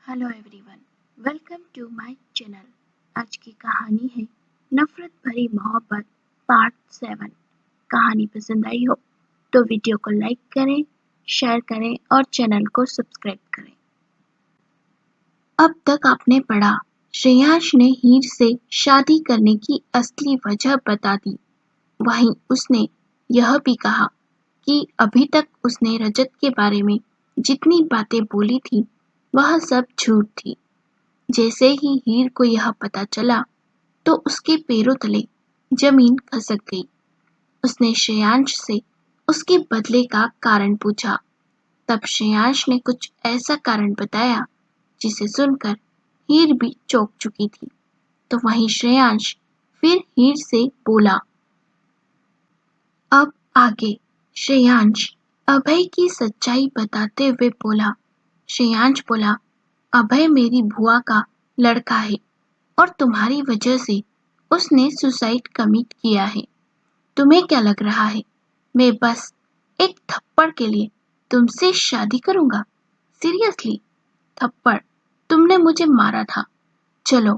Hello everyone, welcome to my channel. आज की कहानी है नफरत भरी मोहब्बत पार्ट 7। कहानी पसंद आई हो तो वीडियो को लाइक करें, शेयर करें और चैनल को सब्सक्राइब करें। अब तक आपने पढ़ा, श्रेयांश ने हीर से शादी करने की असली वजह बता दी। वहीं उसने यह भी कहा कि अभी तक उसने रजत के बारे में जितनी बातें बोली थी वह सब झूठ थी। जैसे ही हीर को यह पता चला तो उसके पैरों तले जमीन खसक गई। उसने श्रेयांश से उसके बदले का कारण पूछा। तब श्रेयांश ने कुछ ऐसा कारण बताया जिसे सुनकर हीर भी चौंक चुकी थी। तो वहीं श्रेयांश फिर हीर से बोला। अब आगे श्रेयांश अभय की सच्चाई बताते हुए बोला। श्रेयांश बोला, अभय मेरी बुआ का लड़का है और तुम्हारी वजह से उसने सुसाइड कमिट किया है। तुम्हें क्या लग रहा है मैं बस एक थप्पड़ के लिए तुमसे शादी करूंगा? सीरियसली, थप्पड़ तुमने मुझे मारा था। चलो,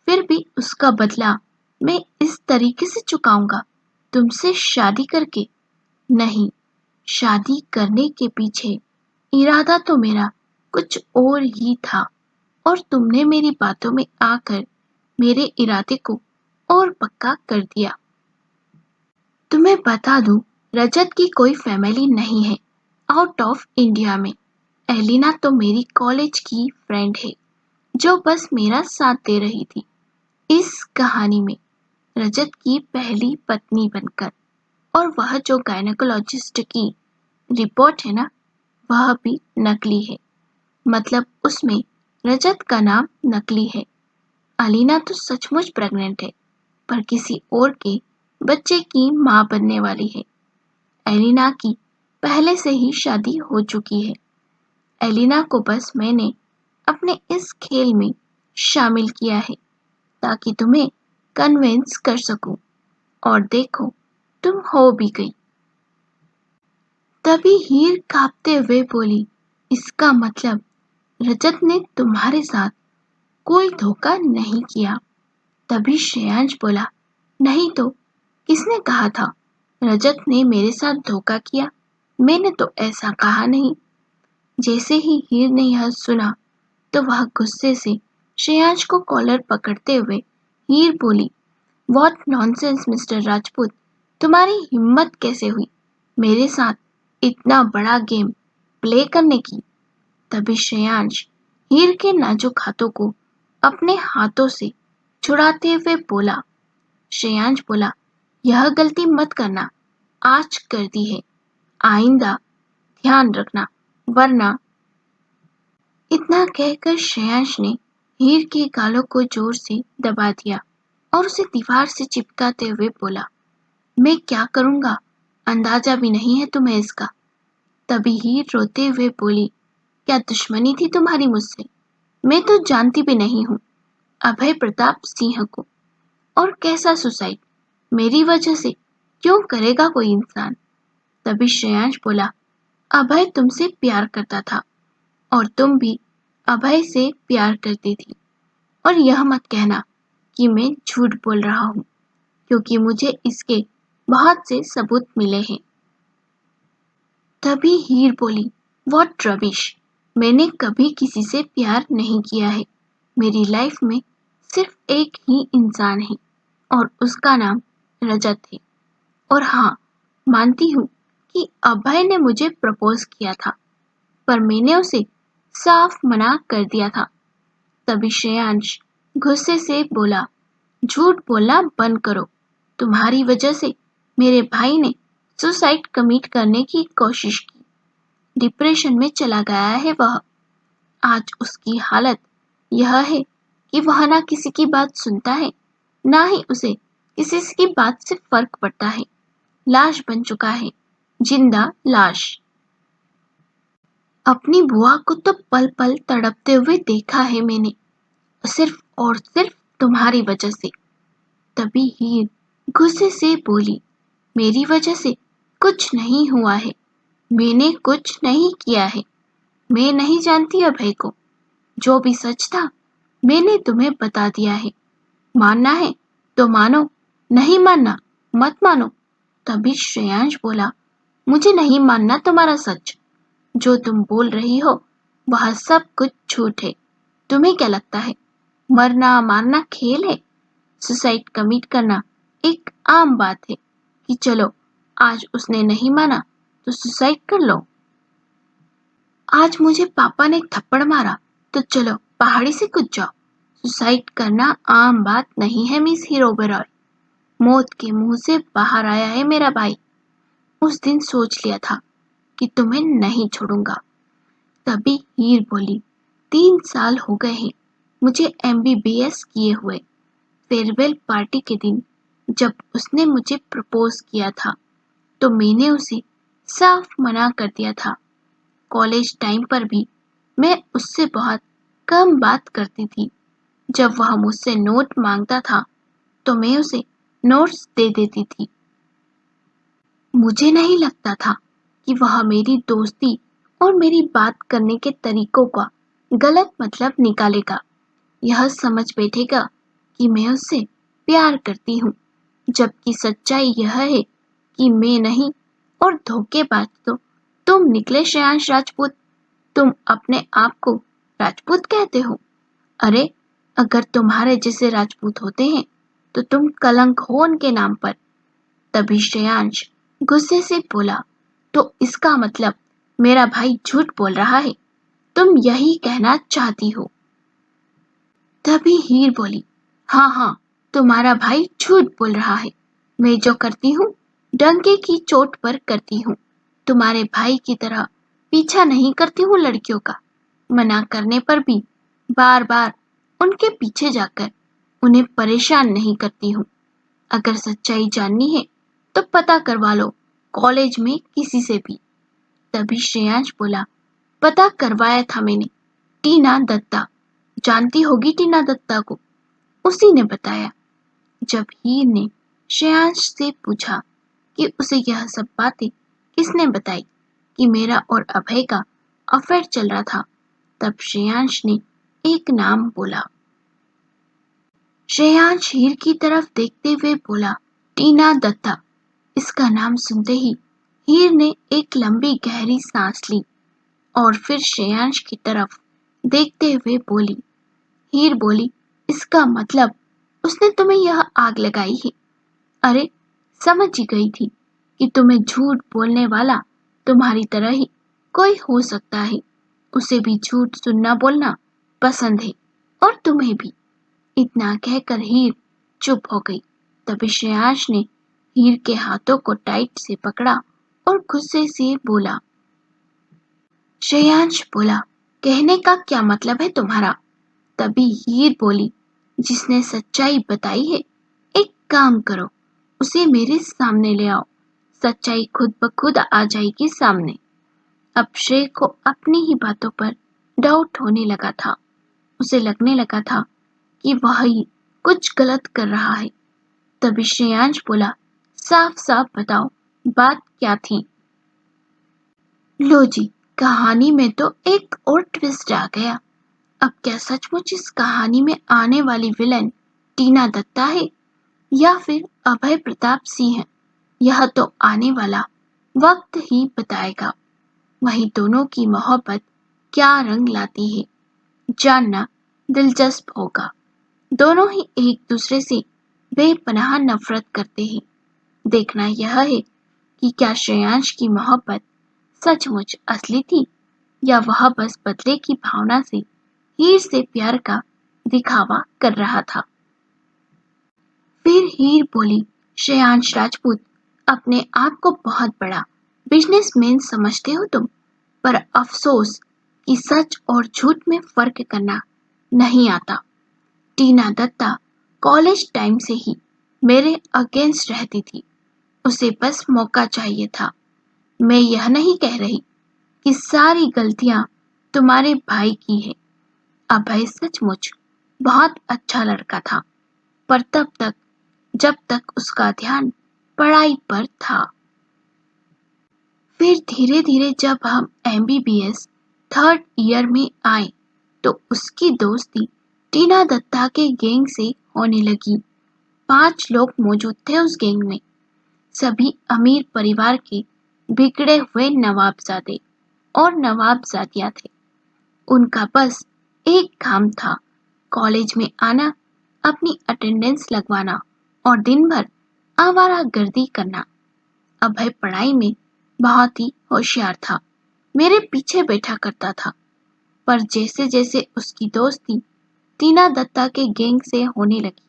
फिर भी उसका बदला मैं इस तरीके से चुकाऊंगा, तुमसे शादी करके। नहीं, शादी करने के पीछे इरादा तो मेरा कुछ और ही था और तुमने मेरी बातों में आकर मेरे इरादे को और पक्का कर दिया। तुम्हें बता दूं, रजत की कोई फैमिली नहीं है आउट ऑफ इंडिया में। एलिना तो मेरी कॉलेज की फ्रेंड है जो बस मेरा साथ दे रही थी इस कहानी में, रजत की पहली पत्नी बनकर। और वह जो गायनेकोलॉजिस्ट की रिपोर्ट है ना, वह भी नकली है। मतलब उसमें रजत का नाम नकली है। अलीना तो सचमुच प्रेग्नेंट है पर किसी और के बच्चे की मां बनने वाली है। एलिना की पहले से ही शादी हो चुकी है। एलिना को बस मैंने अपने इस खेल में शामिल किया है ताकि तुम्हें कन्विंस कर सकूं। और देखो, तुम हो भी गई। तभी हीर कांपते हुए बोली, इसका मतलब रजत ने तुम्हारे साथ कोई धोखा नहीं किया? तभी श्रेयांश बोला, नहीं तो किसने कहा था रजत ने मेरे साथ धोखा किया? मैंने तो ऐसा कहा नहीं। जैसे ही हीर ने यह सुना तो वह गुस्से से श्रेयांश को कॉलर पकड़ते हुए हीर बोली, व्हाट नॉनसेंस मिस्टर राजपूत, तुम्हारी हिम्मत कैसे हुई मेरे साथ इतना बड़ा गेम प्ले करने की? तभी श्रेयांश हीर के नाजुक हाथों को अपने हाथों से छुड़ाते हुए बोला। श्रेयांश बोला, यह गलती मत करना, आज कर दी है, आइंदा ध्यान रखना वरना। इतना कहकर श्रेयांश ने हीर के गालों को जोर से दबा दिया और उसे दीवार से चिपकाते हुए बोला, मैं क्या करूंगा अंदाजा भी नहीं है तुम्हें इसका। तभी हीर रोते हुए बोली, क्या दुश्मनी थी तुम्हारी मुझसे? मैं तो जानती भी नहीं हूँ अभय प्रताप सिंह को। और कैसा सुसाइड मेरी वजह से क्यों करेगा कोई इंसान? तभी श्रेयांश बोला, अभय तुमसे प्यार करता था और तुम भी अभय से प्यार करती थी। और यह मत कहना कि मैं झूठ बोल रहा हूँ क्योंकि मुझे इसके बहुत से सबूत मिले हैं। तभी हीर बोली, व्हाट रबिश, मैंने कभी किसी से प्यार नहीं किया है। मेरी लाइफ में सिर्फ एक ही इंसान है और उसका नाम रजत है। और हाँ, मानती हूँ कि अभय ने मुझे प्रपोज किया था पर मैंने उसे साफ मना कर दिया था। तभी श्रेयांश गुस्से से बोला, झूठ बोलना बंद करो, तुम्हारी वजह से मेरे भाई ने सुसाइड कमिट करने की कोशिश की। डिप्रेशन में चला गया है वह। आज उसकी हालत यह है कि वह ना किसी की बात सुनता है ना ही उसे किसी की बात से फर्क पड़ता है। लाश बन चुका है, जिंदा लाश। अपनी बुआ को तो पल पल तड़पते हुए देखा है मैंने, सिर्फ और सिर्फ तुम्हारी वजह से। तभी हीर गुस्से से बोली, मेरी वजह से कुछ नहीं हुआ है, मैंने कुछ नहीं किया है। मैं नहीं जानती अभय को, जो भी सच था मैंने तुम्हें बता दिया है। मानना है तो मानो, नहीं मानना मत मानो। तभी श्रेयांश बोला, मुझे नहीं मानना तुम्हारा सच। जो तुम बोल रही हो वह सब कुछ झूठ है। तुम्हें क्या लगता है मरना मारना खेल है? सुसाइड कमिट करना एक आम बात है कि चलो आज उसने नहीं माना तो सुसाइड कर लो। आज मुझे पापा ने थप्पड़ मारा तो चलो पहाड़ी से कूद जाओ। सुसाइड करना आम बात नहीं है मिस हीरो बेरॉय। मौत के मुंह से बाहर आया है मेरा भाई। उस दिन सोच लिया था कि तुम्हें नहीं छोड़ूंगा। तभी हीर बोली, 3 साल हो गए हैं मुझे MBBS किए हुए। फेयरवेल पार्टी के दिन जब उसने मुझे प्रपोज किया था तो मैंने उसे साफ मना कर दिया था। कॉलेज टाइम पर भी मैं उससे बहुत कम बात करती थी। जब वह मुझसे नोट मांगता था तो मैं उसे नोट्स दे देती थी। मुझे नहीं लगता था कि वह मेरी दोस्ती और मेरी बात करने के तरीकों का गलत मतलब निकालेगा। यह समझ बैठेगा कि मैं उससे प्यार करती हूँ, जबकि सच्चाई यह है कि मैं नहीं। और धोखेबाज तो तुम निकले श्रेयांश राजपूत। तुम अपने आप को राजपूत कहते हो? अरे अगर तुम्हारे जैसे राजपूत होते हैं तो तुम कलंक हो उनके नाम पर। तभी श्रेयांश गुस्से से बोला, तो इसका मतलब मेरा भाई झूठ बोल रहा है? तुम यही कहना चाहती हो? तभी हीर बोली, हाँ हाँ, तुम्हारा भाई झूठ बोल रहा है। मैं जो करती हूँ डंके की चोट पर करती हूँ। तुम्हारे भाई की तरह पीछा नहीं करती हूँ लड़कियों का। मना करने पर भी बार बार उनके पीछे जाकर उन्हें परेशान नहीं करती हूँ। अगर सच्चाई जाननी है तो पता करवा लो कॉलेज में किसी से भी। तभी श्रेयांश बोला, पता करवाया था मैंने। टीना दत्ता, जानती होगी टीना दत्ता को? उसी ने बताया। जब हीर ने श्रेयांश से पूछा कि उसे यह सब बातें किसने बताई कि मेरा और अभय का अफेयर चल रहा था, तब श्रेयांश ने एक नाम बोला। श्रेयांश हीर की तरफ देखते हुए बोला, टीना दत्ता। इसका नाम सुनते ही हीर ने एक लंबी गहरी सांस ली और फिर श्रेयांश की तरफ देखते हुए बोली। हीर बोली, इसका मतलब उसने तुम्हें यह आग लगाई है। अरे समझ ही गई थी कि तुम्हें झूठ बोलने वाला तुम्हारी तरह ही कोई हो सकता है। उसे भी झूठ सुनना बोलना पसंद है और तुम्हें भी। इतना कहकर हीर चुप हो गई। तभी श्रेयांश ने हीर के हाथों को टाइट से पकड़ा और गुस्से से बोला। श्रेयांश बोला, कहने का क्या मतलब है तुम्हारा? तभी हीर बोली, जिसने सच्चाई बताई है, एक काम करो, उसे मेरे सामने ले आओ। सच्चाई खुद ब खुद आ जाएगी सामने। अब श्रेय को अपनी ही बातों पर डाउट होने लगा था। उसे लगने लगा था कि वह ही कुछ गलत कर रहा है। तभी श्रेयांश बोला, साफ साफ बताओ बात क्या थी? लो जी, कहानी में तो एक और ट्विस्ट आ गया। अब क्या सचमुच इस कहानी में आने वाली विलन टीना दत्ता है या फिर अभय प्रताप सिंह है? यह तो आने वाला वक्त ही बताएगा। वहीं दोनों की मोहब्बत क्या रंग लाती है, जानना दिलचस्प होगा। दोनों ही एक दूसरे से बेपनाह नफरत करते हैं। देखना यह है कि क्या श्रेयांश की मोहब्बत सचमुच असली थी या वह बस बदले की भावना से हीर से प्यार का दिखावा कर रहा था। फिर हीर बोली, श्रेयांश राजपूत, अपने आप को बहुत बड़ा बिजनेसमैन समझते हो तुम, पर अफसोस कि सच और झूठ में फर्क करना नहीं आता। टीना दत्ता कॉलेज टाइम से ही मेरे अगेंस्ट रहती थी। उसे बस मौका चाहिए था। मैं यह नहीं कह रही कि सारी गलतियां तुम्हारे भाई की है। अभय सचमुच बहुत अच्छा लड़का था, पर तब तक जब तक उसका ध्यान पढ़ाई पर था। फिर धीरे धीरे जब हम MBBS 3rd ईयर में आए तो उसकी दोस्ती टीना दत्ता के गैंग से होने लगी। 5 लोग मौजूद थे उस गैंग में, सभी अमीर परिवार के बिगड़े हुए नवाबजादे और नवाबजादियां थे। उनका बस एक काम था, कॉलेज में आना, अपनी अटेंडेंस लगवाना और दिन भर आवारागर्दी करना। अभय पढ़ाई में बहुत ही होशियार था, मेरे पीछे बैठा करता था, पर जैसे जैसे उसकी दोस्ती टीना दत्ता के गैंग से होने लगी,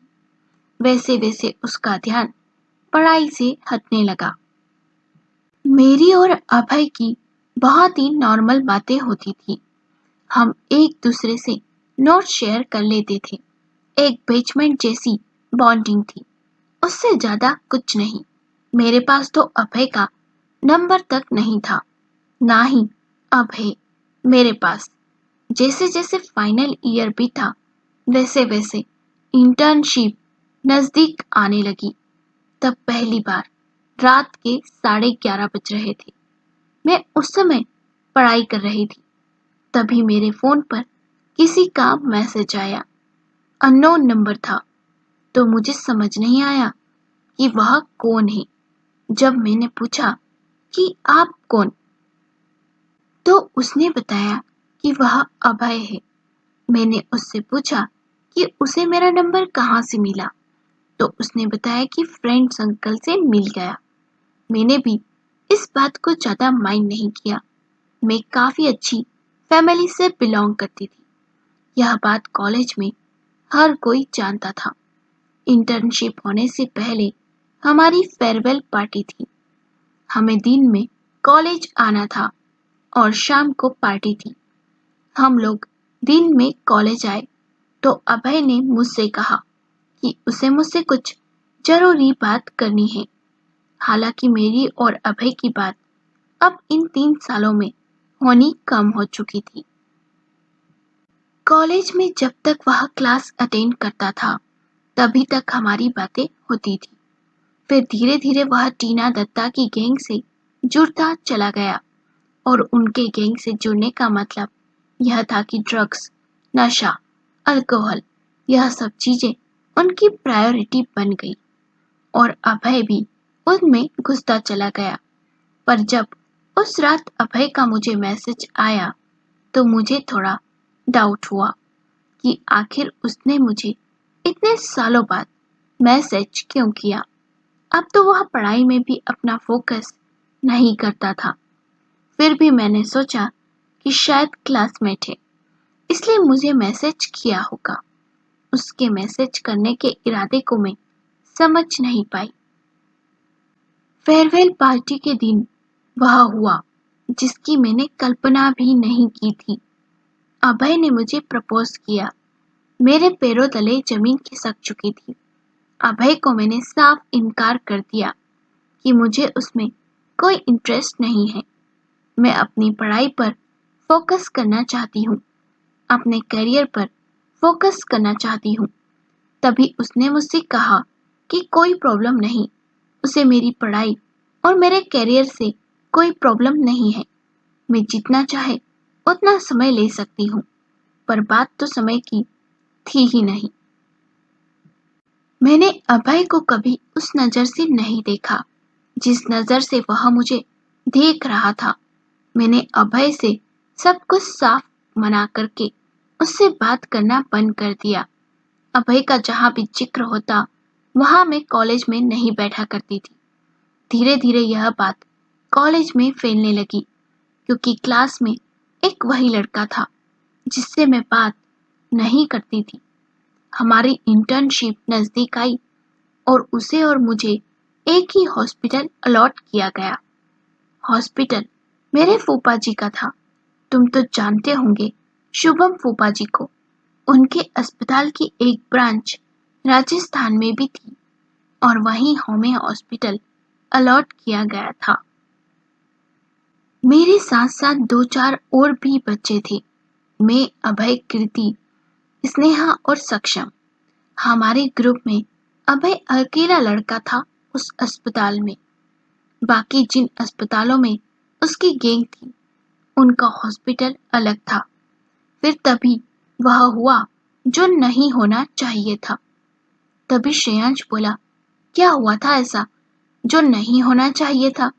वैसे वैसे उसका ध्यान पढ़ाई से हटने लगा। मेरी और अभय की बहुत ही नॉर्मल बातें होती थी। हम एक दूसरे से नोट शेयर कर लेते थे। एक बेचमेंट जैसी बॉन्डिंग थी, उससे ज्यादा कुछ नहीं। मेरे पास तो अभय का नंबर तक नहीं था, ना ही अभय मेरे पास। जैसे जैसे फाइनल ईयर भी था, वैसे वैसे इंटर्नशिप नजदीक आने लगी। तब पहली बार रात के 11:30 बज रहे थे। मैं उस समय पढ़ाई कर रही थी। तभी मेरे फोन पर किसी का मैसेज आया। अननोन नंबर था, तो मुझे समझ नहीं आया कि वह कौन है। जब मैंने पूछा कि आप कौन, तो उसने बताया कि वह अभय है। मैंने उससे पूछा कि उसे मेरा नंबर कहाँ से मिला, तो उसने बताया कि फ्रेंड्स अंकल से मिल गया। मैंने भी इस बात को ज्यादा माइंड नहीं किया। मैं काफी अच्छी फैमिली से बिलोंग करती थी। यह बात कॉलेज में हर कोई जानता था। इंटर्नशिप होने से पहले हमारी फेयरवेल पार्टी थी। हमें दिन में कॉलेज आना था और शाम को पार्टी थी। हम लोग दिन में कॉलेज आए तो अभय ने मुझसे कहा कि उसे मुझसे कुछ जरूरी बात करनी है। हालांकि मेरी और अभय की बात अब इन 3 सालों में होनी कम हो चुकी थी। कॉलेज में जब तक वह क्लास अटेंड करता था, तभी तक हमारी बातें होती थी। फिर धीरे धीरे वह टीना दत्ता की गैंग से जुड़ता चला गया और उनके गैंग से जुड़ने का मतलब यह था कि ड्रग्स, नशा, अल्कोहल, यह सब चीजें उनकी प्रायोरिटी बन गई और अभय भी उनमें घुसता चला गया। पर जब उस रात अभय का मुझे मैसेज आया, तो मुझे थोड़ा डाउट हुआ कि आखिर उसने मुझे इतने सालों बाद मैसेज क्यों किया। अब तो वह पढ़ाई में भी अपना फोकस नहीं करता था। फिर भी मैंने सोचा कि शायद क्लासमेट है, इसलिए मुझे मैसेज किया होगा। उसके मैसेज करने के इरादे को मैं समझ नहीं पाई। फेयरवेल पार्टी के दिन वह हुआ जिसकी मैंने कल्पना भी नहीं की थी। अभय ने मुझे प्रपोज किया। मेरे पैरों तले जमीन खिसक चुकी थी। अभय को मैंने साफ इनकार कर दिया कि मुझे उसमें कोई इंटरेस्ट नहीं है। मैं अपनी पढ़ाई पर फोकस करना चाहती हूँ, अपने करियर पर फोकस करना चाहती हूँ। तभी उसने मुझसे कहा कि कोई प्रॉब्लम नहीं, उसे मेरी पढ़ाई और मेरे करियर से कोई प्रॉब्लम नहीं है। मैं जितना चाहे उतना समय ले सकती हूँ, पर बात तो समय की थी ही नहीं। मैंने अभय को कभी उस नजर से नहीं देखा जिस नजर से वह मुझे देख रहा था। मैंने अभय से सब कुछ साफ मना करके उससे बात करना बंद कर दिया। अभय का जहाँ भी जिक्र होता, वहां मैं कॉलेज में नहीं बैठा करती थी। धीरे धीरे यह बात कॉलेज में फैलने लगी, क्योंकि क्लास में एक वही लड़का था जिससे मैं बात नहीं करती थी। हमारी इंटर्नशिप नजदीक आई और उसे और मुझे एक ही हॉस्पिटल अलॉट किया गया। हॉस्पिटल मेरे फूफा जी का था। तुम तो जानते होंगे शुभम फूफा जी को। उनके अस्पताल की एक ब्रांच राजस्थान में भी थी और वहीं हमें हॉस्पिटल अलॉट किया गया था। मेरे साथ साथ 2-4 और भी बच्चे थे। मैं, अभय, कीर्ति, स्नेहा और सक्षम। हमारे ग्रुप में अभय अकेला लड़का था उस अस्पताल में। बाकी जिन अस्पतालों में उसकी गैंग थी, उनका हॉस्पिटल अलग था। फिर तभी वह हुआ जो नहीं होना चाहिए था। तभी श्रेयांश बोला, क्या हुआ था ऐसा जो नहीं होना चाहिए था?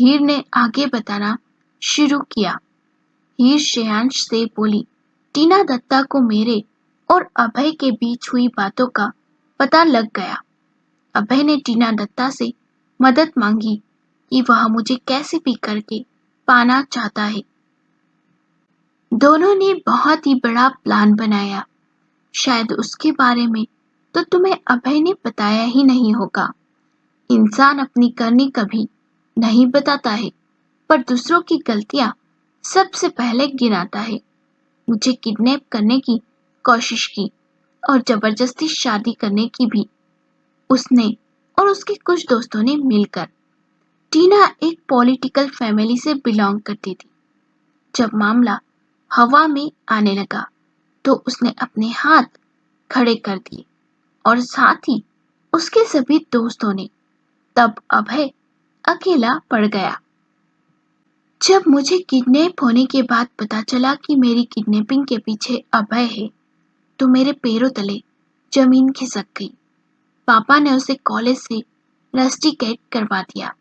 हीर ने आगे बताना शुरू किया। हीर श्रेयांश से बोली, टीना दत्ता को मेरे और अभय के बीच हुई बातों का पता लग गया। अभय ने टीना दत्ता से मदद मांगी कि वह मुझे कैसे भी करके पाना चाहता है। दोनों ने बहुत ही बड़ा प्लान बनाया। शायद उसके बारे में तो तुम्हें अभय ने बताया ही नहीं होगा। इंसान अपनी करनी कभी नहीं बताता है, पर दूसरों की गलतियां सबसे पहले गिनाता है। मुझे किडनैप करने की कोशिश की और जबरदस्ती शादी करने की भी उसने और उसके कुछ दोस्तों ने मिलकर। टीना एक पॉलिटिकल फैमिली से बिलोंग करती थी। जब मामला हवा में आने लगा तो उसने अपने हाथ खड़े कर दिए और साथ ही उसके सभी दोस्तों ने। तब अभय अकेला पड़ गया। जब मुझे किडनैप होने के बाद पता चला कि मेरी किडनैपिंग के पीछे अभय है, तो मेरे पैरों तले जमीन खिसक गई। पापा ने उसे कॉलेज से रस्टिकेट करवा दिया।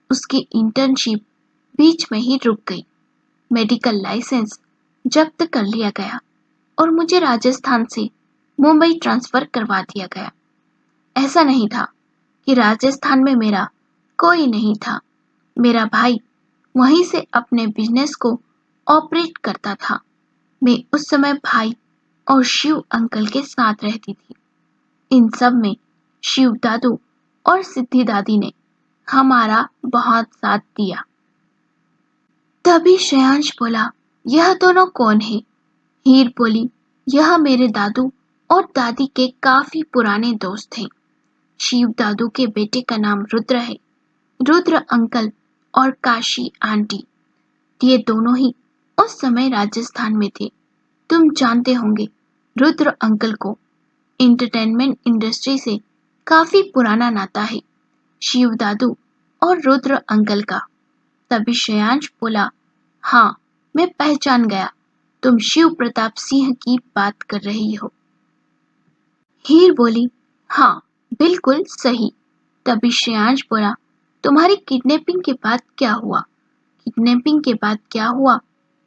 उसकी इंटर्नशिप बीच में ही रुक गई। मेडिकल लाइसेंस जब्त कर लिया गया और मुझे राजस्थान से मुंबई ट्रांसफर करवा दिया गया। ऐसा नहीं था कि राजस्थान में मेरा कोई नहीं था। मेरा भाई वहीं से अपने बिजनेस को ऑपरेट करता था। मैं उस समय भाई और शिव अंकल के साथ रहती थी। इन सब में शिव दादू और सिद्धि दादी ने हमारा बहुत साथ दिया। तभी श्रेयांश बोला, यह दोनों कौन है? हीर बोली, यह मेरे दादू और दादी के काफी पुराने दोस्त हैं। शिव दादू के बेटे का नाम रुद्र है। रुद्र अंकल और काशी आंटी, ये दोनों ही उस समय राजस्थान में थे। तुम जानते होंगे रुद्र अंकल को। एंटरटेनमेंट इंडस्ट्री से काफी पुराना नाता है शिव दादू और रुद्र अंकल का। तभी श्रेयांश बोला, हाँ मैं पहचान गया, तुम शिव प्रताप सिंह की बात कर रही हो। हीर बोली, हाँ बिल्कुल सही। तभी श्रेयांश बोला, तुम्हारी किडनैपिंग के बाद क्या हुआ? किडनैपिंग के बाद क्या हुआ?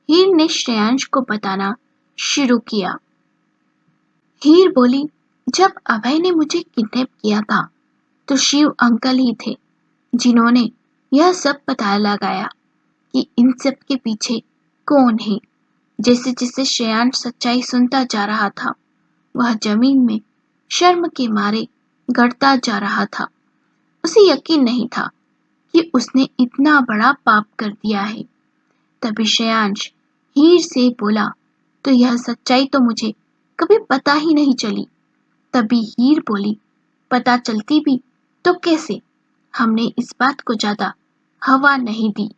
हीर ने श्रेयांश को बताना शुरू किया। हीर बोली, जब अभय ने मुझे किडनैप किया था तो शिव अंकल ही थे जिन्होंने यह सब पता लगाया कि इन सब के पीछे कौन है। जैसे जैसे श्रेयांश सच्चाई सुनता जा रहा था, वह जमीन में शर्म के मारे गड़ता जा रहा था। उसे यकीन नहीं था कि उसने इतना बड़ा पाप कर दिया है। तभी श्रेयांश हीर से बोला, तो यह सच्चाई तो मुझे कभी पता ही नहीं चली। तभी हीर बोली, पता चलती भी तो कैसे? हमने इस बात को ज्यादा हवा नहीं दी।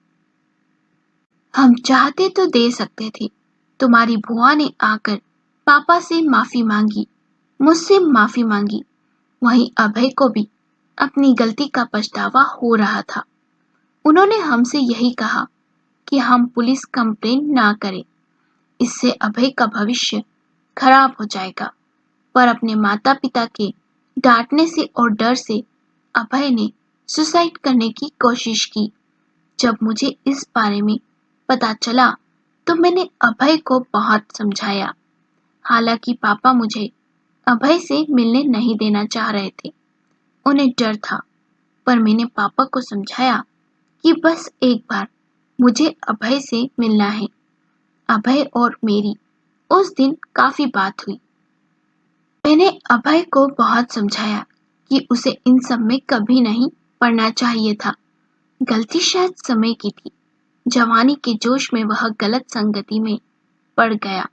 हम चाहते तो दे सकते थे। तुम्हारी बुआ ने आकर पापा से माफी मांगी, मुझसे माफी मांगी। वहीं अभय को भी अपनी गलती का पछतावा हो रहा था। उन्होंने हमसे यही कहा कि हम पुलिस कंप्लेन ना करें, इससे अभय का भविष्य खराब हो जाएगा। पर अपने माता पिता के डांटने से और डर से अभय ने सुसाइड करने की कोशिश की। जब मुझे इस बारे में पता चला तो मैंने अभय को बहुत समझाया। हालांकि पापा मुझे अभय से मिलने नहीं देना चाह रहे थे, उन्हें डर था। पर मैंने पापा को समझाया कि बस एक बार मुझे अभय से मिलना है। अभय और मेरी उस दिन काफी बात हुई। मैंने अभय को बहुत समझाया कि उसे इन सब में कभी नहीं पड़ना चाहिए था। गलती शायद समय की थी। जवानी के जोश में वह गलत संगति में पड़ गया।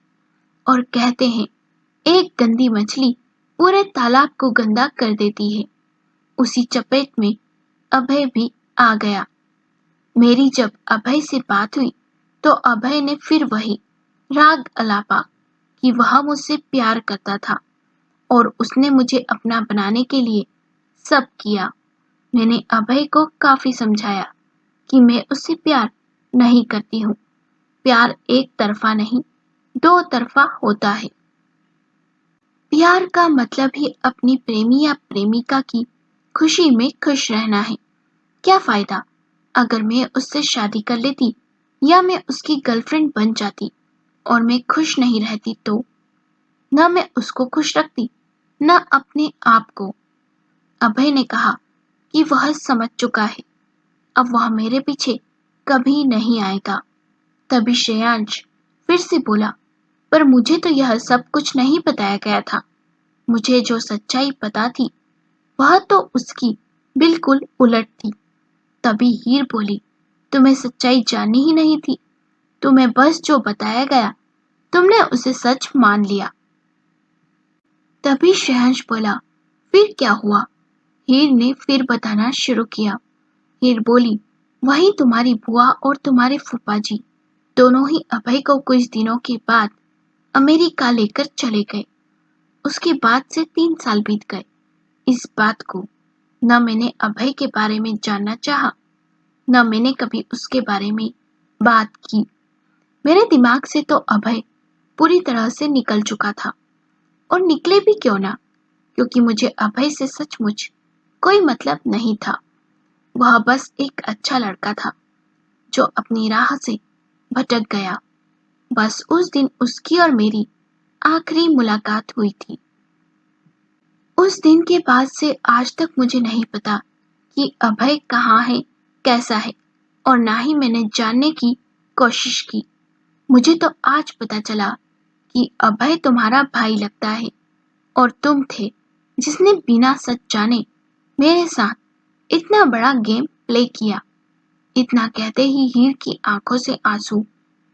और कहते हैं, एक गंदी मछली पूरे तालाब को गंदा कर देती है। उसी चपेट में अभय भी आ गया। मेरी जब अभय से बात हुई तो अभय ने फिर वही राग अलापा कि वह मुझसे प्यार करता था और उसने मुझे अपना बनाने के लिए सब किया। मैंने अभय को काफी समझाया कि मैं उससे प्यार नहीं करती हूँ। प्यार एक तरफा नहीं, दो तरफा होता है। प्यार का मतलब ही अपनी प्रेमी या प्रेमिका की खुशी में खुश रहना है। क्या फायदा अगर मैं उससे शादी कर लेती या मैं उसकी गर्लफ्रेंड बन जाती और मैं खुश नहीं रहती तो? न मैं उसको खुश रखती न अपने आप को। अभय ने कहा कि वह समझ चुका है, अब वह मेरे पीछे कभी नहीं आएगा। तभी श्रेयांश फिर से बोला, पर मुझे तो यह सब कुछ नहीं बताया गया था। मुझे जो सच्चाई पता थी वह तो उसकी बिल्कुल उलट थी। तभी हीर बोली, तुम्हें सच्चाई जाननी ही नहीं थी। तुम्हें बस जो बताया गया तुमने उसे सच मान लिया। तभी श्रेयांश बोला, फिर क्या हुआ? हीर ने फिर बताना शुरू किया। हीर बोली, वही तुम्हारी बुआ और तुम्हारे फूफा जी दोनों ही अभय को कुछ दिनों के बाद अमेरिका लेकर चले गए। उसके बाद से 3 साल बीत गए। इस बात को न मैंने अभय के बारे में जानना चाहा, न मैंने कभी उसके बारे में बात की। मेरे दिमाग से तो अभय पूरी तरह से निकल चुका था। और निकले भी क्यों ना, क्योंकि मुझे अभय से सचमुच कोई मतलब नहीं था। वह बस एक अच्छा लड़का था जो अपनी राह से भटक गया। बस उस दिन उसकी और मेरी आखिरी मुलाकात हुई थी। उस दिन के बाद से आज तक मुझे नहीं पता कि अभय कहाँ है, कैसा है, और ना ही मैंने जानने की कोशिश की। मुझे तो आज पता चला कि अभय तुम्हारा भाई लगता है और तुम थे जिसने बिना सच जाने मेरे साथ इतना बड़ा गेम प्ले किया। इतना कहते ही हीर की आंखों से आंसू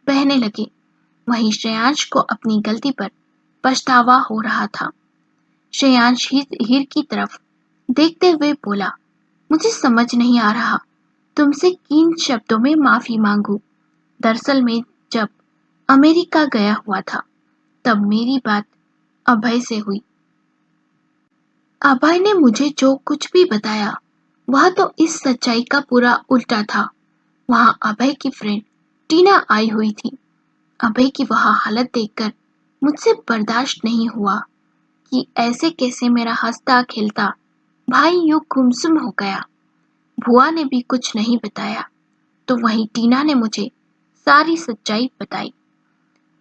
बहने लगे। वहीं श्रेयांश को अपनी गलती पर पछतावा हो रहा था। श्रेयांश हीर की तरफ देखते हुए बोला, मुझे समझ नहीं आ रहा तुमसे किन शब्दों में माफी मांगू। दरअसल मैं जब अमेरिका गया हुआ था तब मेरी बात अभय से हुई। अभय ने मुझे जो कुछ भी बताया वह तो इस सच्चाई का पूरा उल्टा था। वहां अभय की फ्रेंड टीना आई हुई थी। अभय की वह हालत देखकर मुझसे बर्दाश्त नहीं हुआ कि ऐसे कैसे मेरा हंसता खेलता भाई यूं गुमसुम हो गया। बुआ ने भी कुछ नहीं बताया तो वहीं टीना ने मुझे सारी सच्चाई बताई।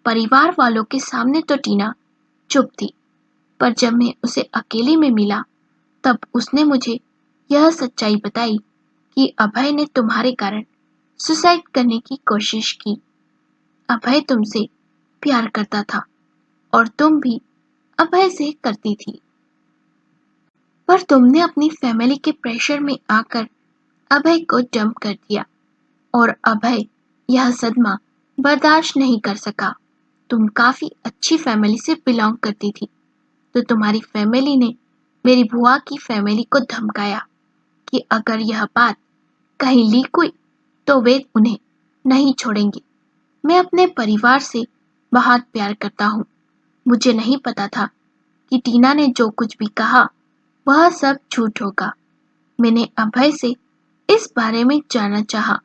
परिवार वालों के सामने तो टीना चुप थी, पर जब मैं उसे अकेले में मिला तब उसने मुझे यह सच्चाई बताई कि अभय ने तुम्हारे कारण सुसाइड करने की कोशिश की। अभय तुमसे प्यार करता था और तुम भी अभय से करती थी, पर तुमने अपनी फैमिली के प्रेशर में आकर अभय को डंप कर दिया और अभय यह सदमा बर्दाश्त नहीं कर सका। तुम काफी अच्छी फैमिली से बिलोंग करती थी, तो तुम्हारी फैमिली ने मेरी बुआ की फैमिली को धमकाया कि अगर यह बात कहीं लीक हुई तो वे उन्हें नहीं छोड़ेंगे। मैं अपने परिवार से बहुत प्यार करता हूँ। मुझे नहीं पता था कि टीना ने जो कुछ भी कहा वह सब झूठ होगा। मैंने अभय से इस बारे में जानना चाहा।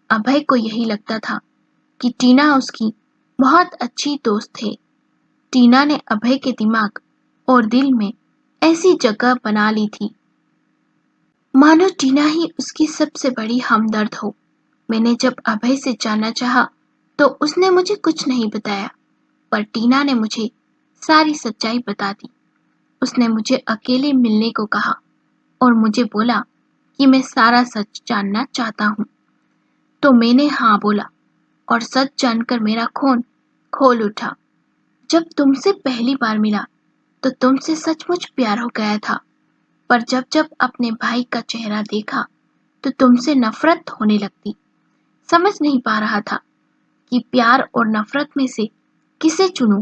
अभय को यही लगता था कि टीना उसकी बहुत अच्छी दोस्त है। टीना ने अभय के दिमाग और दिल में ऐसी जगह बना ली थी मानो टीना ही उसकी सबसे बड़ी हमदर्द हो। मैंने जब अभय से जानना चाहा तो उसने मुझे कुछ नहीं बताया, पर टीना ने मुझे सारी सच्चाई बता दी। उसने मुझे अकेले मिलने को कहा और मुझे बोला कि मैं सारा सच जानना चाहता हूँ। तो मैंने हाँ बोला और सच जानकर मेरा खून खोल उठा। जब तुमसे पहली बार मिला तो तुमसे सचमुच प्यार हो गया था, पर जब जब अपने भाई का चेहरा देखा तो तुमसे नफरत होने लगती। समझ नहीं पा रहा था कि प्यार और नफरत में से किसे चुनूं।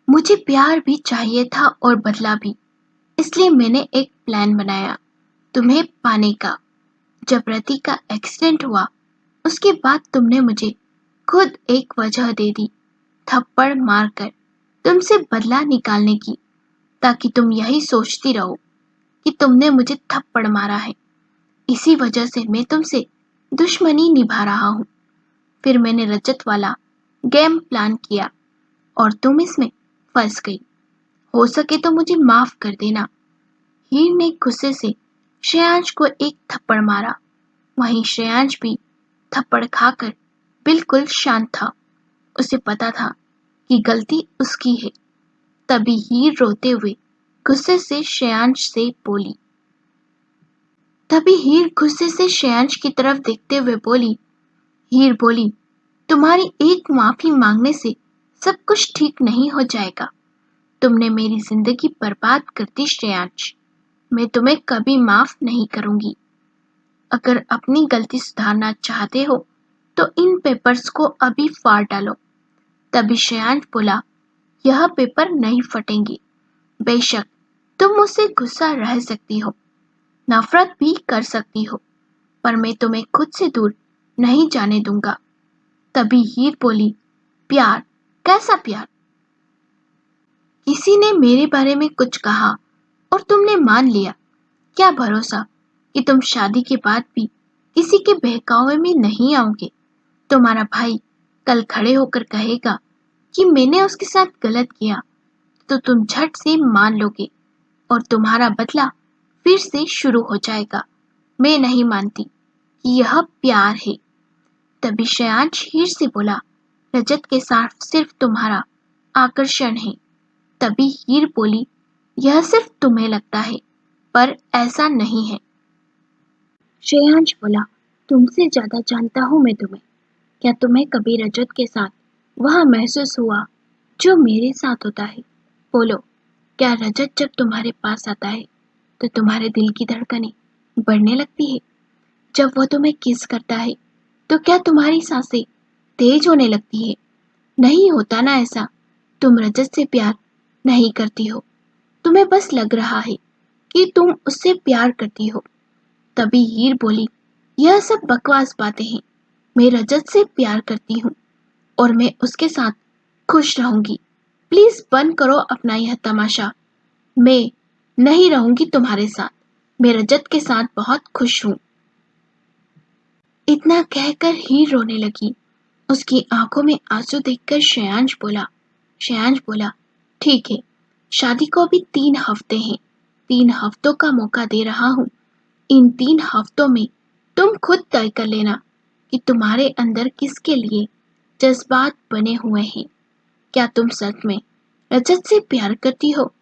मुझे प्यार भी चाहिए था और बदला भी, इसलिए मैंने एक प्लान बनाया तुम्हें पाने का। जब रति का एक्सीडेंट हुआ उसके बाद तुमने मुझे खुद एक वजह दे दी, थप्पड़ मारकर तुमसे बदला निकालने की, ताकि तुम यही सोचती रहो कि तुमने मुझे थप्पड़ मारा है। इसी वजह से मैं तुमसे दुश्मनी निभा रहा हूँ। फिर मैंने रजत वाला गेम प्लान किया और तुम इसमें फंस गई। हो सके तो मुझे माफ कर देना। हीर ने गुस्से से श्रेयांश को एक थप्पड़ मारा। वहीं श्रेयांश भी थप्पड़ खाकर बिल्कुल शांत था। उसे पता था कि गलती उसकी है। तभी हीर रोते हुए गुस्से से श्रेयांश से बोली तभी हीर गुस्से से श्रेयांश की तरफ देखते हुए बोली हीर बोली, तुम्हारी एक माफी मांगने से सब कुछ ठीक नहीं हो जाएगा। तुमने मेरी जिंदगी बर्बाद कर दी श्रेयांश। मैं तुम्हें कभी माफ नहीं करूंगी। अगर अपनी गलती सुधारना चाहते हो तो इन पेपर्स को अभी फाड़ डालो। तभी श्रेयांश बोला, यह पेपर नहीं फटेंगे। बेशक तुम मुझसे गुस्सा रह सकती हो, नफरत भी कर सकती हो, पर मैं तुम्हें खुद से दूर नहीं जाने दूंगा। तभी हीर बोली, प्यार? कैसा प्यार? किसी ने मेरे बारे में कुछ कहा और तुमने मान लिया। क्या भरोसा कि तुम शादी के बाद भी किसी के बहकावे में नहीं आओगे। तुम्हारा भाई कल खड़े होकर कहेगा कि मैंने उसके साथ गलत किया तो तुम झट से मान लोगे और तुम्हारा बदला फिर से शुरू हो जाएगा। मैं नहीं मानती कि यह प्यार है। तभी श्रेयांश हीर से बोला, रजत के साथ सिर्फ तुम्हारा आकर्षण है। तभी हीर बोली, यह सिर्फ तुम्हें लगता है, पर ऐसा नहीं है। श्रेयांश बोला, तुमसे ज्यादा जानता हूं मैं तुम्हें। क्या तुम्हें कभी रजत के साथ वह महसूस हुआ जो मेरे साथ होता है? बोलो, क्या रजत जब तुम्हारे पास आता है तो तुम्हारे दिल की धड़कनें बढ़ने लगती है? जब वह तुम्हें किस करता है तो क्या तुम्हारी सांसें तेज होने लगती है? नहीं होता ना ऐसा। तुम रजत से प्यार नहीं करती हो, तुम्हें बस लग रहा है कि तुम उससे प्यार करती हो। तभी हीर बोली, यह सब बकवास बातें हैं। मैं रजत से प्यार करती हूँ और मैं उसके साथ खुश रहूंगी। प्लीज बंद करो अपना यह तमाशा। मैं नहीं रहूंगी तुम्हारे साथ। मैं रजत के साथ बहुत खुश हूँ। इतना कहकर हीर रोने लगी। उसकी आंखों में आंसू देखकर श्रेयांश बोला, ठीक है, शादी को अभी 3 हफ्ते हैं। 3 हफ्तों का मौका दे रहा हूँ। इन 3 हफ्तों में तुम खुद तय कर लेना कि तुम्हारे अंदर किसके लिए जज्बात बने हुए हैं। क्या तुम सच में रजत से प्यार करती हो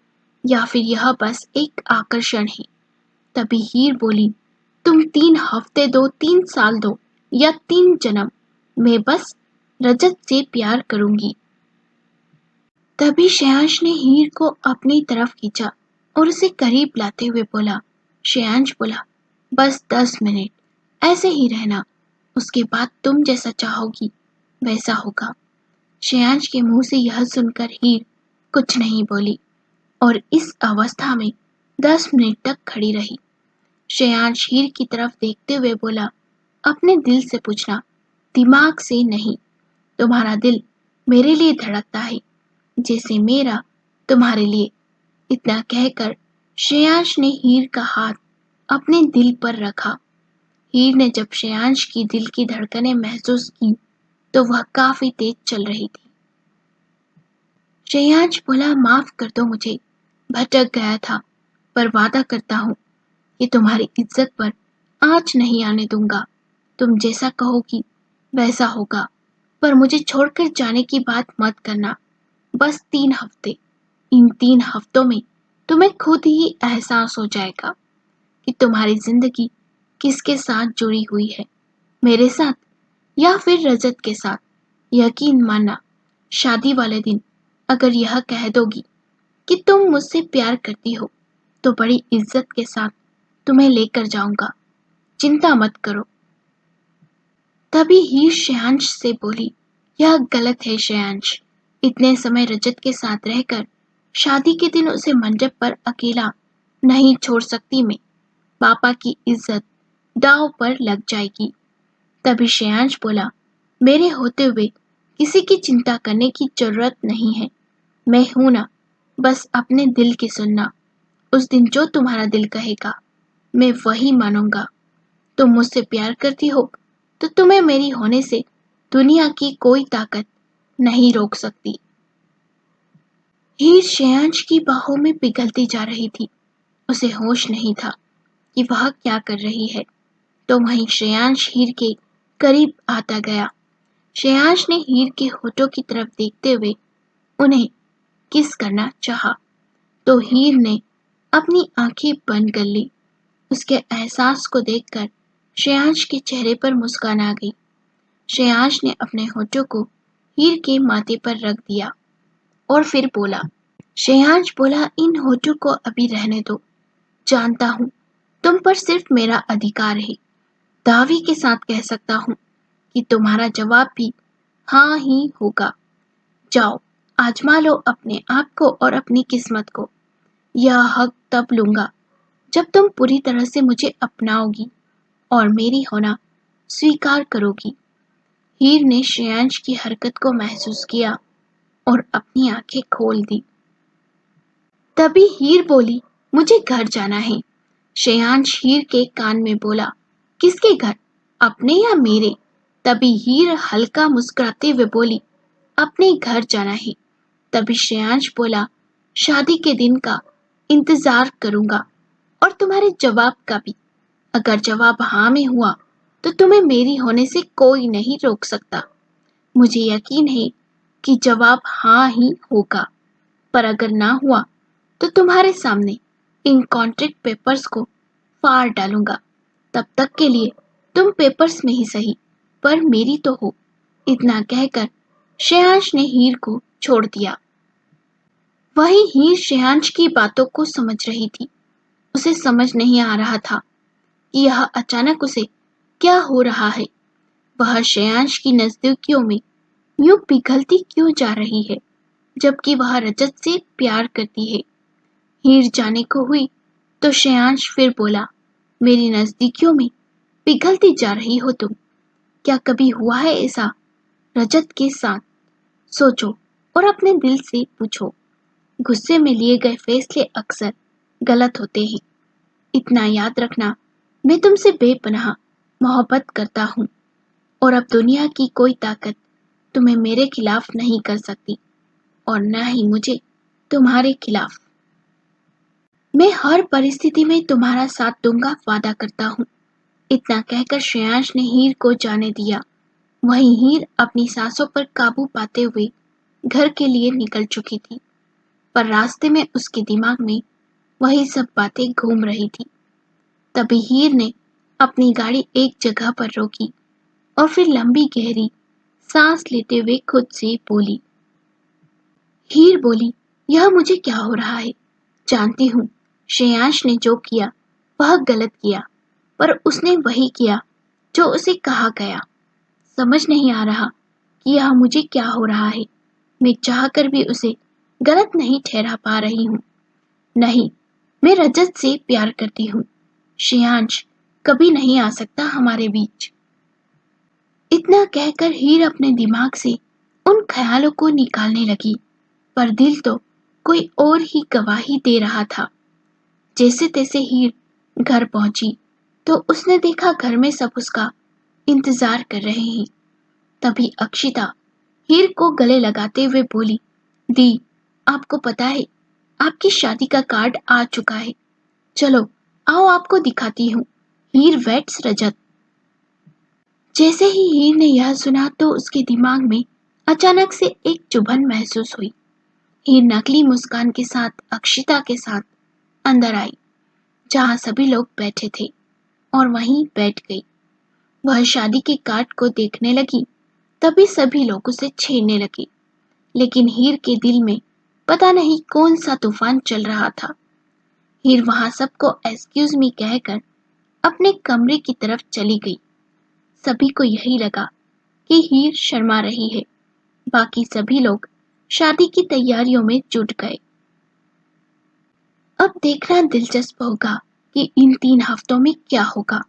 या फिर यह बस एक आकर्षण है? तभी हीर बोली, तुम 3 हफ्ते दो, 3 साल दो या 3 जन्म, मैं बस रजत से प्यार करूंगी। तभी श्रेयांश ने हीर को अपनी तरफ खींचा और उसे करीब लाते हुए बोला, श्रेयांश बोला, बस 10 मिनट ऐसे ही रहना, उसके बाद तुम जैसा चाहोगी वैसा होगा। श्रेयांश के मुंह से यह सुनकर हीर कुछ नहीं बोली और इस अवस्था में 10 मिनट तक खड़ी रही। श्रेयांश हीर की तरफ देखते हुए बोला, अपने दिल से पूछना, दिमाग से नहीं। तुम्हारा दिल मेरे लिए धड़कता है जैसे मेरा तुम्हारे लिए। इतना कहकर श्रेयांश ने हीर का हाथ अपने दिल पर रखा। हीर ने जब श्रेयांश की दिल की धड़कनें महसूस की तो वह काफी तेज चल रही थी। श्रेयांश बोला, माफ कर दो मुझे, भटक गया था, पर वादा करता हूँ कि तुम्हारी इज्जत पर आंच नहीं आने दूंगा। तुम जैसा कहोगी वैसा होगा, पर मुझे छोड़कर जाने की बात मत करना। बस 3 हफ्ते। इन 3 हफ्तों में तुम्हें खुद ही एहसास हो जाएगा कि तुम्हारी जिंदगी किसके साथ जुड़ी हुई है, मेरे साथ या फिर रजत के साथ। यकीन मानना, शादी वाले दिन अगर यह कह दोगी कि तुम मुझसे प्यार करती हो तो बड़ी इज्जत के साथ तुम्हें लेकर जाऊंगा। चिंता मत करो। तभी हीर श्रेयांश से बोली, यह गलत है श्रेयांश। इतने समय रजत के साथ रहकर शादी के दिन उसे मंडप पर अकेला नहीं छोड़ सकती मैं। पापा की इज्जत दांव पर लग जाएगी। तभी श्रेयांश बोला, मेरे होते हुए किसी की चिंता करने की जरूरत नहीं है। मैं हूं ना, बस अपने दिल की सुनना। उस दिन जो तुम्हारा दिल कहेगा मैं वही मानूंगा। तुम मुझसे प्यार करती हो तो तुम्हें मेरी होने से दुनिया की कोई ताकत नहीं रोक सकती। हीर श्रेयांश की बाहों में पिघलती जा रही थी। उसे होश नहीं था कि वह क्या कर रही है। तो वहीं श्रेयांश हीर के करीब आता गया। श्रेयांश ने हीर के होठों की तरफ देखते हुए उन्हें किस करना चाहा, तो हीर ने अपनी आंखें बंद कर ली। उसके एहसास को देखकर श्रेयांश के चेहरे पर मुस्कान आ गई। श्रेयांश ने अपने होठों को हीर के माथे पर रख दिया और फिर बोला, श्रेयांश बोला, इन होठों को अभी रहने दो। जानता हूँ तुम पर सिर्फ मेरा अधिकार है। दावे के साथ कह सकता हूँ कि तुम्हारा जवाब भी हाँ ही होगा। जाओ, आजमा लो अपने आप को और अपनी किस्मत को। यह हक तब लूंगा जब तुम पूरी तरह से मुझे अपनाओगी और मेरी होना स्वीकार करोगी। हीर ने श्रेयांश की हरकत को महसूस किया और अपनी आंखें खोल दी। तभी हीर बोली, मुझे घर जाना है। श्रेयांश हीर के कान में बोला, किसके घर, अपने या मेरे? तभी हीर हल्का मुस्कुराते हुए बोली, अपने घर जाना है। तभी श्रेयांश बोला, शादी के दिन का इंतजार करूंगा और तुम्हारे जवाब का भी। अगर जवाब हाँ में हुआ तो तुम्हें मेरी होने से कोई नहीं रोक सकता। मुझे यकीन है कि जवाब हाँ ही होगा, पर अगर ना हुआ तो तुम्हारे सामने इन कॉन्ट्रैक्ट पेपर्स को फाड़ डालूंगा। तब तक के लिए तुम पेपर्स में ही सही, पर मेरी तो हो। इतना कहकर श्रेयांश ने हीर को छोड़ दिया। वही हीर श्रेयांश की बातों को समझ रही थी। उसे समझ नहीं आ रहा था कि यह अचानक उसे क्या हो रहा है। वह श्रेयांश की नजदीकियों में यूं पिघलती क्यों जा रही है, जबकि वह रजत से प्यार करती है। हीर जाने को हुई तो श्रेयांश फिर बोला, मेरी नजदीकियों में पिघलती जा रही हो तुम। क्या कभी हुआ है ऐसा रजत के साथ? सोचो और अपने दिल से पूछो। गुस्से में लिए गए फैसले अक्सर गलत होते हैं। इतना याद रखना, मैं तुमसे बेपनाह मोहब्बत करता हूँ और अब दुनिया की कोई ताकत तुम्हें मेरे खिलाफ नहीं कर सकती और न ही मुझे तुम्हारे खिलाफ। मैं हर परिस्थिति में तुम्हारा साथ दूंगा, वादा करता हूँ। इतना कहकर श्रेयांश ने हीर को जाने दिया। वहीं हीर अपनी सांसों पर काबू पाते हुए घर के लिए निकल चुकी थी, पर रास्ते में उसके दिमाग में वही सब बातें घूम रही थी। तभी हीर ने अपनी गाड़ी एक जगह पर रोकी और फिर लंबी गहरी सांस लेते हुए खुद से बोली। हीर बोली, यह मुझे क्या हो रहा है? जानती हूँ श्रेयांश ने जो किया वह गलत किया, पर उसने वही किया जो उसे कहा गया। समझ नहीं आ रहा कि यह मुझे क्या हो रहा है। मैं चाहकर भी उसे गलत नहीं ठहरा पा रही हूँ। नहीं, मैं रजत से प्यार करती हूँ। श्रेयांश कभी नहीं आ सकता हमारे बीच। इतना कहकर हीर अपने दिमाग से उन ख्यालों को निकालने लगी, पर दिल तो कोई और ही गवाही दे रहा था। जैसे तैसे हीर घर पहुंची तो उसने देखा घर में सब उसका इंतजार कर रहे हैं। तभी अक्षिता हीर को गले लगाते हुए बोली, दी, आपको पता है आपकी शादी का कार्ड आ चुका है। चलो आओ आपको दिखाती हूँ, हीर वेट्स रजत। जैसे ही हीर ने यह सुना तो उसके दिमाग में अचानक से एक चुभन महसूस हुई। हीर नकली मुस्कान के साथ अक्षिता के साथ अंदर आई, जहाँ सभी लोग बैठे थे, और वहीं बैठ गई। वह शादी के कार्ड को देखने लगी। तभी सभी लोग उसे छेड़ने लगे, लेकिन हीर के दिल में पता नहीं कौन सा तूफान चल रहा था। हीर वहां सबको एक्सक्यूज मी कहकर अपने कमरे की तरफ चली गई। सभी को यही लगा कि हीर शर्मा रही है। बाकी सभी लोग शादी की तैयारियों में जुट गए। अब देखना दिलचस्प होगा कि इन 3 हफ्तों में क्या होगा।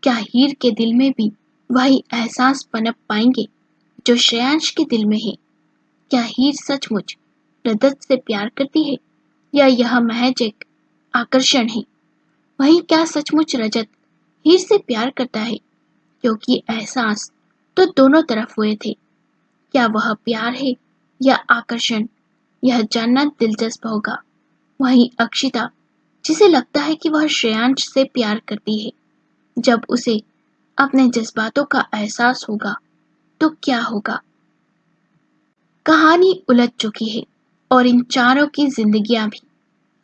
क्या हीर के दिल में भी वही एहसास पनप पाएंगे जो श्रेयांश के दिल में है? क्या हीर सचमुच रजत से प्यार करती है या यह महज एक आकर्षण है? वहीं क्या सचमुच रजत हीर से प्यार करता है? क्योंकि एहसास तो दोनों तरफ हुए थे। क्या वह प्यार है या आकर्षण, यह जानना दिलचस्प होगा। वहीं अक्षिता, जिसे लगता है कि वह श्रेयांश से प्यार करती है, जब उसे अपने जज्बातों का एहसास होगा तो क्या होगा? कहानी उलझ चुकी है और इन चारों की जिंदगियां भी।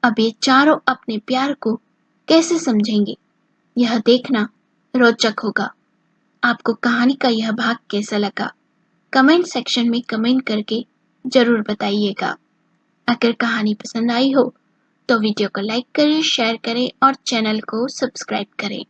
अब ये चारों अपने प्यार को कैसे समझेंगे, यह देखना रोचक होगा। आपको कहानी का यह भाग कैसा लगा? कमेंट सेक्शन में कमेंट करके जरूर बताइएगा। अगर कहानी पसंद आई हो तो वीडियो को लाइक करें, शेयर करें और चैनल को सब्सक्राइब करें।